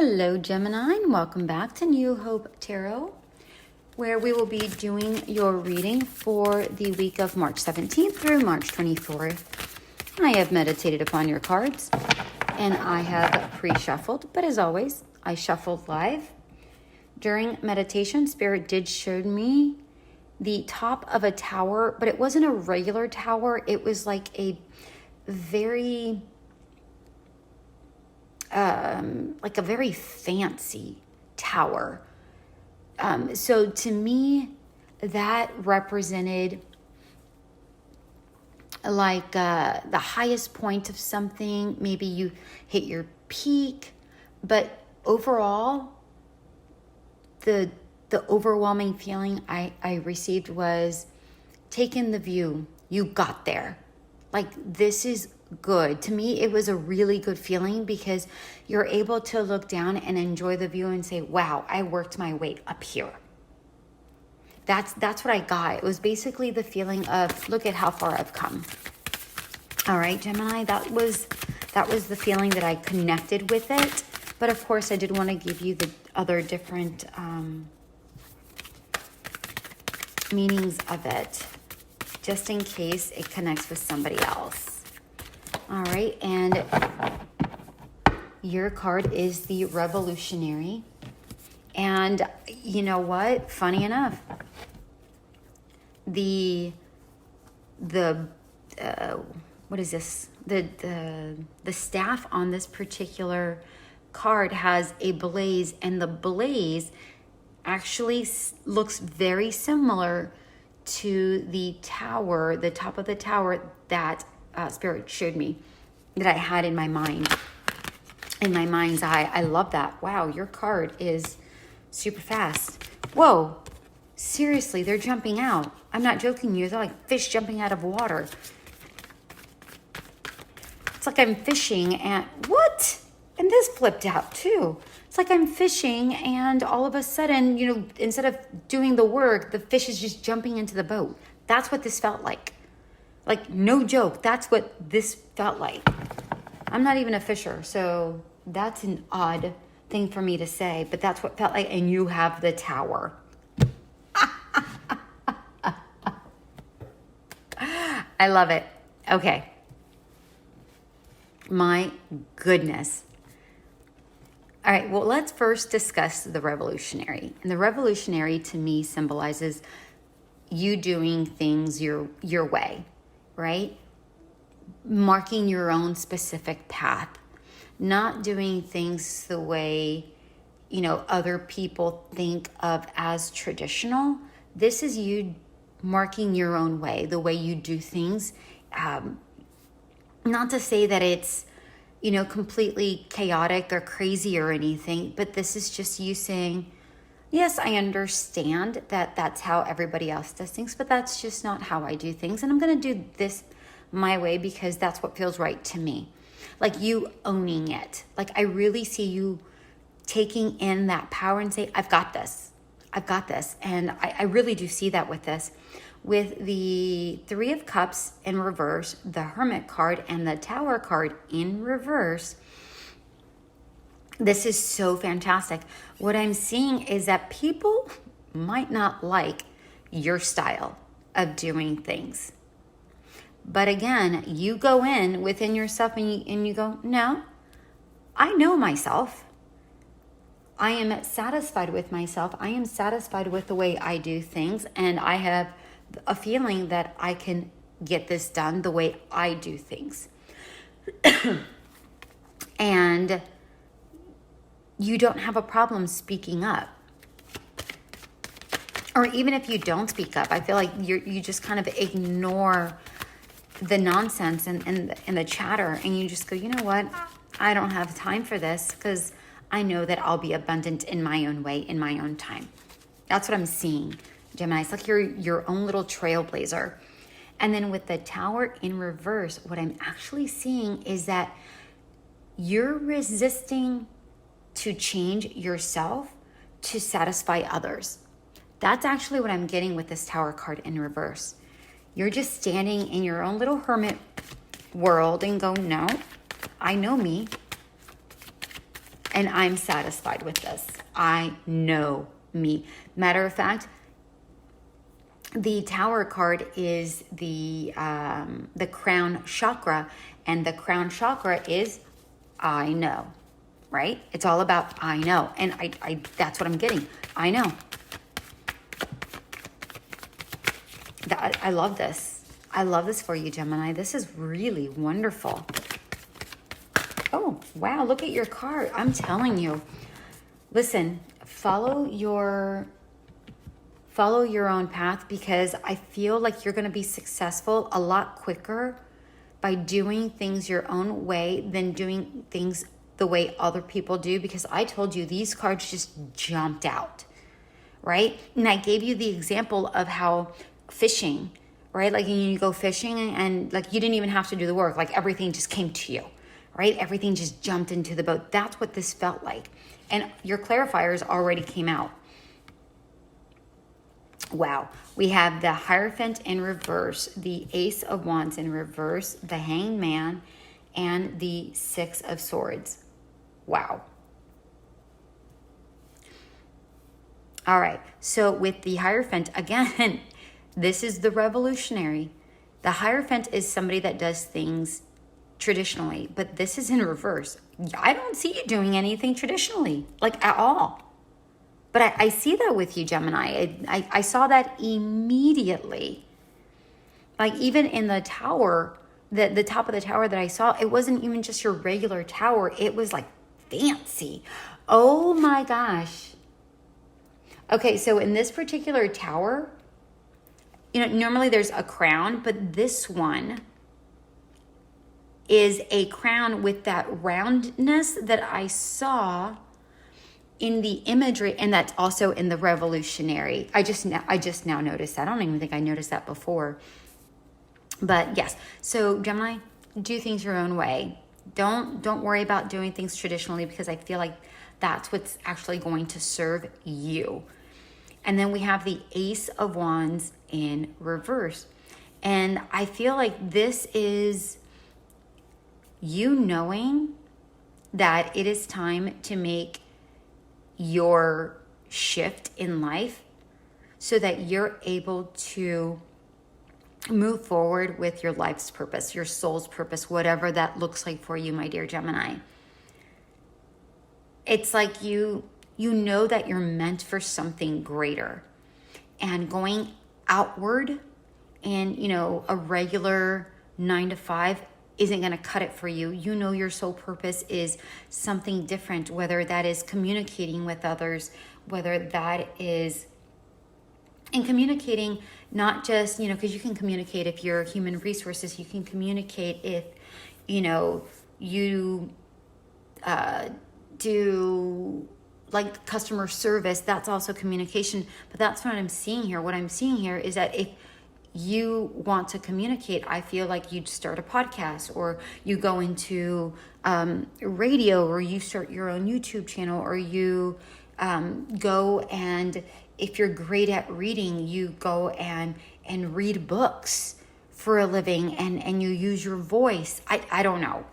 Hello, Gemini, and welcome back to New Hope Tarot, where we will be doing your reading for the week of March 17th through March 24th. I have meditated upon your cards, and I have pre-shuffled, but as always, I shuffled live. During meditation, Spirit did show me the top of a tower, but it wasn't a regular tower. It was like a very fancy tower. So to me, that represented like the highest point of something. Maybe you hit your peak, but overall, the overwhelming feeling I received was, take in the view. You got there. Like, this is good. To me, it was a really good feeling because you're able to look down and enjoy the view and say, wow, I worked my way up here. That's what I got. It was basically the feeling of, look at how far I've come. All right, Gemini, that was the feeling that I connected with it. But of course, I did want to give you the other different meanings of it, just in case it connects with somebody else. All right, and your card is the Revolutionary. And you know what? Funny enough, what is this? The staff on this particular card has a blaze, and the blaze actually looks very similar to the tower, the top of the tower that Spirit showed me, that I had in my mind, in my mind's eye. I love that. Wow, your card is super fast. Whoa, seriously, they're jumping out. I'm not joking you. They're like fish jumping out of water. It's like I'm fishing and what? And this flipped out too. It's like I'm fishing and all of a sudden, instead of doing the work, the fish is just jumping into the boat. That's what this felt like. Like, no joke, that's what this felt like. I'm not even a fisher, so that's an odd thing for me to say, but that's what felt like, and you have the tower. I love it. Okay. My goodness. All right, well, let's first discuss the Revolutionary. And the Revolutionary, to me, symbolizes you doing things your way. Right? Marking your own specific path, not doing things the way, other people think of as traditional. This is you marking your own way, the way you do things. Not to say that it's, completely chaotic or crazy or anything, but this is just you saying, yes, I understand that that's how everybody else does things, but that's just not how I do things. And I'm going to do this my way because that's what feels right to me. Like you owning it. Like I really see you taking in that power and say, I've got this. I've got this. And I really do see that with this. With the Three of Cups in reverse, the Hermit card, and the Tower card in reverse, this is so fantastic. What I'm seeing is that people might not like your style of doing things. But again, you go in within yourself and you go, no, I know myself. I am satisfied with myself. I am satisfied with the way I do things. And I have a feeling that I can get this done the way I do things. And you don't have a problem speaking up. Or even if you don't speak up, I feel like you just kind of ignore the nonsense and the chatter, and you just go, you know what? I don't have time for this because I know that I'll be abundant in my own way, in my own time. That's what I'm seeing, Gemini. It's like you're your own little trailblazer. And then with the Tower in reverse, what I'm actually seeing is that you're resisting to change yourself to satisfy others. That's actually what I'm getting with this Tower card in reverse. You're just standing in your own little hermit world and go, no, I know me. And I'm satisfied with this. I know me. Matter of fact, the Tower card is the crown chakra, and the crown chakra is I know, right? It's all about I know, and I that's what I'm getting. I know. I love this. I love this for you, Gemini. This is really wonderful. Oh, wow, look at your card. I'm telling you. Listen, follow your own path, because I feel like you're going to be successful a lot quicker by doing things your own way than doing things the way other people do, because I told you these cards just jumped out, right? And I gave you the example of how fishing, right? Like you go fishing and like you didn't even have to do the work. Like everything just came to you, right? Everything just jumped into the boat. That's what this felt like. And your clarifiers already came out. Wow. We have the Hierophant in reverse, the Ace of Wands in reverse, the Hanged Man, and the Six of Swords. Wow. All right. So with the Hierophant, again, this is the revolutionary. The Hierophant is somebody that does things traditionally, but this is in reverse. I don't see you doing anything traditionally, like at all. But I see that with you, Gemini. I saw that immediately. Like even in the tower, the top of the tower that I saw, it wasn't even just your regular tower. It was like fancy. Oh my gosh. Okay, so in this particular tower, normally there's a crown, but this one is a crown with that roundness that I saw in the imagery, and that's also in the revolutionary. I just now noticed that. I don't even think I noticed that before. But yes, so Gemini, do things your own way. Don't worry about doing things traditionally, because I feel like that's what's actually going to serve you. And then we have the Ace of Wands in reverse. And I feel like this is you knowing that it is time to make your shift in life so that you're able to move forward with your life's purpose, your soul's purpose, whatever that looks like for you, my dear Gemini. It's like you know that you're meant for something greater, and going outward and a regular 9 to 5 isn't going to cut it for you. You know your soul purpose is something different, whether that is communicating with others, whether that is in communicating, not just, because you can communicate if you're human resources, you can communicate if, you do like customer service, that's also communication. But that's what I'm seeing here. What I'm seeing here is that if you want to communicate, I feel like you'd start a podcast, or you go into radio, or you start your own YouTube channel, or you go and if you're great at reading, you go and read books for a living, and you use your voice. I don't know.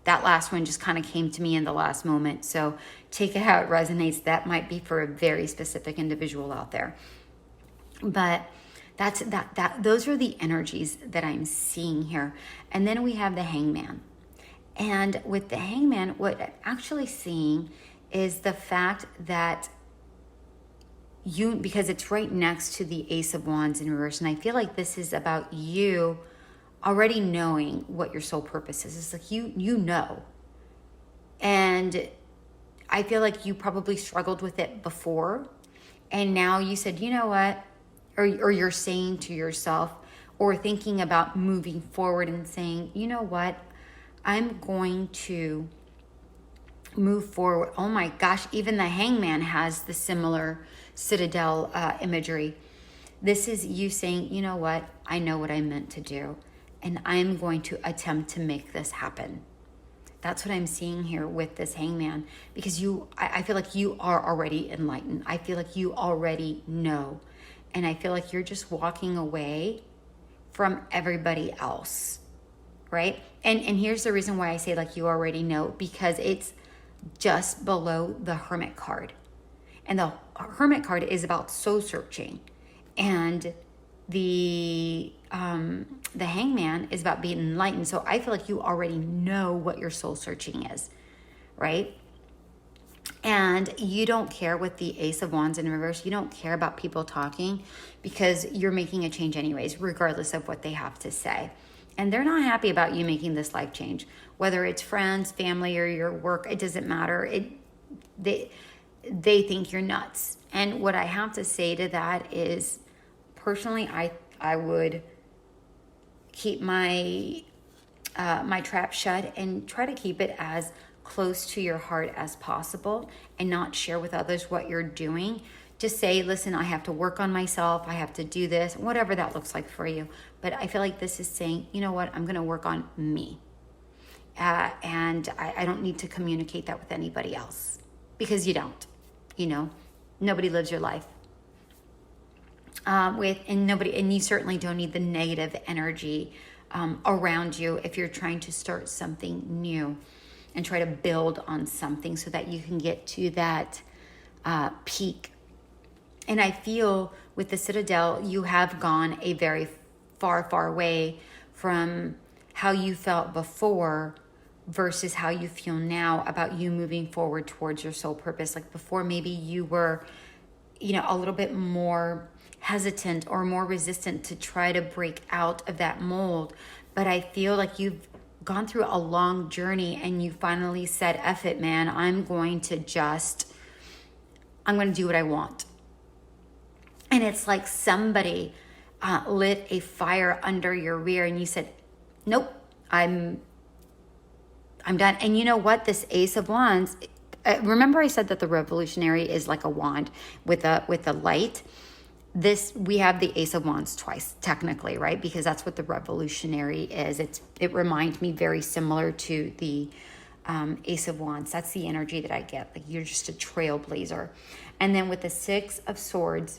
That last one just kind of came to me in the last moment. So take it how it resonates. That might be for a very specific individual out there. But those are the energies that I'm seeing here. And then we have the Hangman. And with the Hangman, what I'm actually seeing is the fact that because it's right next to the Ace of Wands in reverse, and I feel like this is about you already knowing what your soul purpose is. It's like you know. And I feel like you probably struggled with it before, and now you said, you know what? Or you're saying to yourself, or thinking about moving forward and saying, you know what? I'm going to move forward. Oh my gosh, even the Hangman has the similar citadel imagery. This is you saying, you know what? I know what I'm meant to do, and I'm going to attempt to make this happen. That's what I'm seeing here with this Hangman, because I feel like you are already enlightened. I feel like you already know. And I feel like you're just walking away from everybody else, right? And here's the reason why I say like you already know, because it's just below the Hermit card. And the Hermit card is about soul searching. And the Hangman is about being enlightened. So I feel like you already know what your soul searching is, right? And you don't care with the Ace of Wands in reverse. You don't care about people talking because you're making a change anyways, regardless of what they have to say. And they're not happy about you making this life change. Whether it's friends, family, or your work, it doesn't matter. They think you're nuts. And what I have to say to that is, personally, I would keep my my trap shut and try to keep it as close to your heart as possible and not share with others what you're doing. Just say, listen, I have to work on myself. I have to do this, whatever that looks like for you. But I feel like this is saying, you know what, I'm going to work on me. And I don't need to communicate that with anybody else, because you don't, nobody lives your life. And you certainly don't need the negative energy around you if you're trying to start something new and try to build on something so that you can get to that peak. And I feel with the Citadel, you have gone a very far, far way from how you felt before versus how you feel now about you moving forward towards your soul purpose. Like before, maybe you were, a little bit more hesitant or more resistant to try to break out of that mold. But I feel like you've gone through a long journey and you finally said, F it, man, I'm going to do what I want. And it's like somebody lit a fire under your rear and you said, nope, I'm done. And you know what? This Ace of Wands, remember I said that the Revolutionary is like a wand with a light. We have the Ace of Wands twice, technically, right? Because that's what the Revolutionary is. It reminds me very similar to the Ace of Wands. That's the energy that I get. Like you're just a trailblazer. And then with the Six of Swords,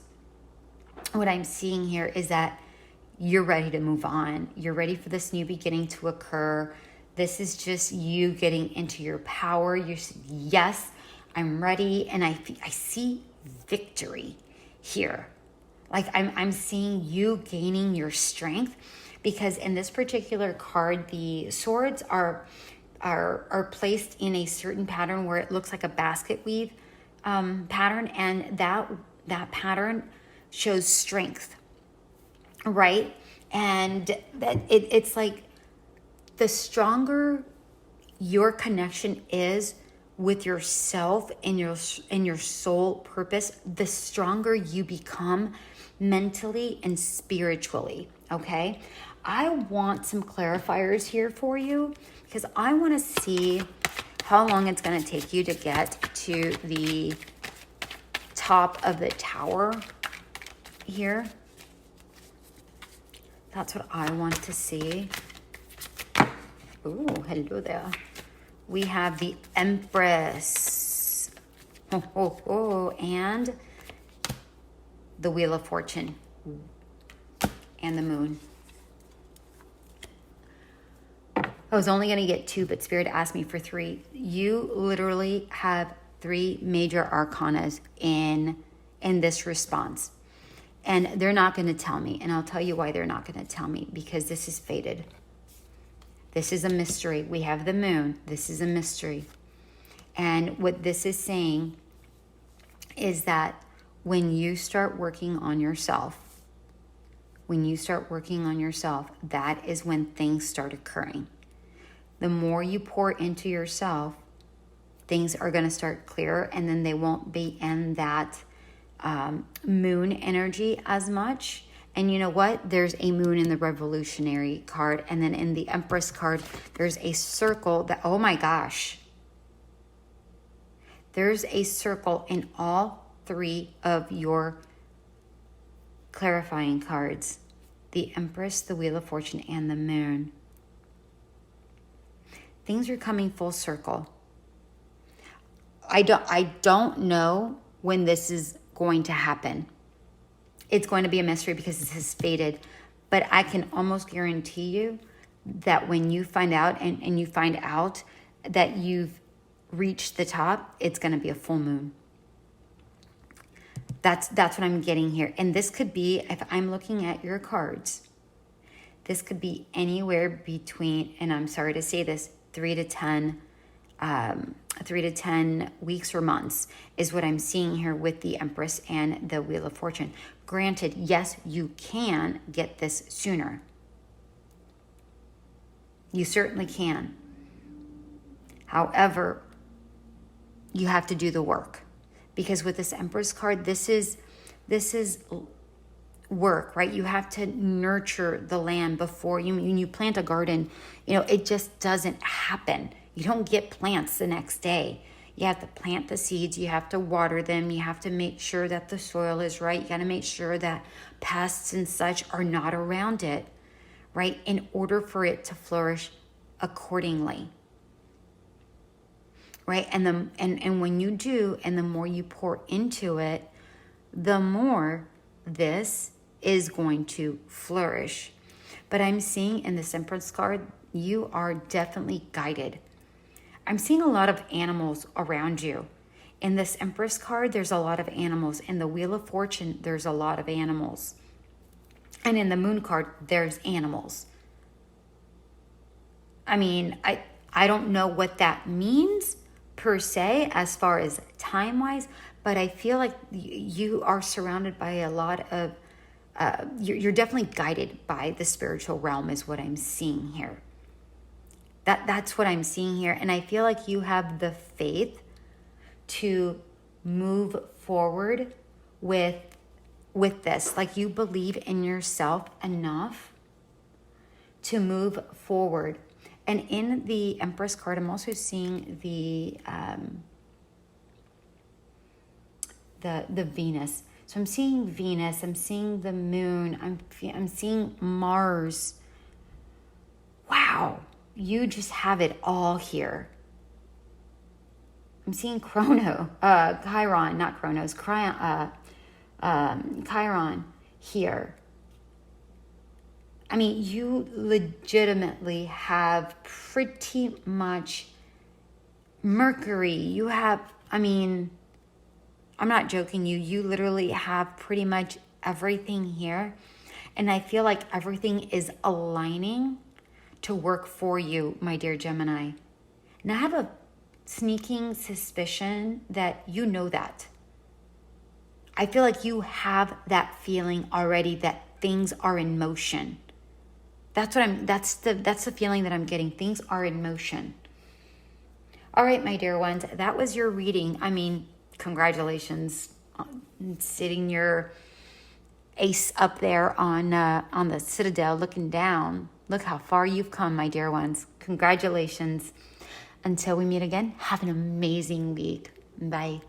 what I'm seeing here is that you're ready to move on. You're ready for this new beginning to occur. This is just you getting into your power. Yes, I'm ready. And I see victory here. Like I'm seeing you gaining your strength, because in this particular card, the swords are placed in a certain pattern where it looks like a basket weave pattern, and that pattern shows strength, right? And that it's like the stronger your connection is with yourself and your soul purpose, the stronger you become mentally and spiritually, okay? I want some clarifiers here for you because I want to see how long it's going to take you to get to the top of the tower here. That's what I want to see. Ooh, hello there. We have the Empress. And the Wheel of Fortune. And the Moon. I was only going to get 2, but Spirit asked me for 3. You literally have 3 major arcanas in this response. And they're not going to tell me. And I'll tell you why they're not going to tell me. Because this is fated. This is a mystery. We have the Moon. This is a mystery. And what this is saying is that when you start working on yourself, that is when things start occurring. The more you pour into yourself, things are going to start clearer, and then they won't be in that moon energy as much. And you know what? There's a moon in the Revolutionary card, and then in the Empress card, there's a circle that, oh my gosh. There's a circle in all 3 of your clarifying cards. The Empress, the Wheel of Fortune, and the Moon. Things are coming full circle. I don't know when this is going to happen. It's going to be a mystery because this is fated. But I can almost guarantee you that when you find out and you find out that you've reached the top, it's going to be a full moon. That's what I'm getting here. And this could be, if I'm looking at your cards, this could be anywhere between, and I'm sorry to say this, 3 to 10 weeks or months is what I'm seeing here with the Empress and the Wheel of Fortune. Granted, yes, you can get this sooner. You certainly can. However, you have to do the work, because with this Empress card, this is work, right? You have to nurture the land before you plant a garden. It just doesn't happen. You don't get plants the next day. You have to plant the seeds. You have to water them. You have to make sure that the soil is right. You got to make sure that pests and such are not around it, right? In order for it to flourish accordingly, right? And when you do, and the more you pour into it, the more this is going to flourish. But I'm seeing in this Empress card, you are definitely guided. I'm seeing a lot of animals around you. In this Empress card, there's a lot of animals. In the Wheel of Fortune, there's a lot of animals. And in the Moon card, there's animals. I mean, I don't know what that means per se as far as time-wise, but I feel like you are surrounded by a lot of, you're definitely guided by the spiritual realm is what I'm seeing here. That's what I'm seeing here. And I feel like you have the faith to move forward with this. Like you believe in yourself enough to move forward. And in the Empress card, I'm also seeing the Venus. So I'm seeing Venus, I'm seeing the moon, I'm seeing Mars. Wow, you just have it all here. I'm seeing Chiron here. I mean, you legitimately have pretty much Mercury. You have, I'm not joking you. You literally have pretty much everything here. And I feel like everything is aligning to work for you, my dear Gemini. And I have a sneaking suspicion that you know that. I feel like you have that feeling already that things are in motion. That's the feeling that I'm getting. Things are in motion. All right, my dear ones, that was your reading. Congratulations on sitting your ace up there on the Citadel looking down. Look how far you've come, my dear ones. Congratulations. Until we meet again, have an amazing week. Bye.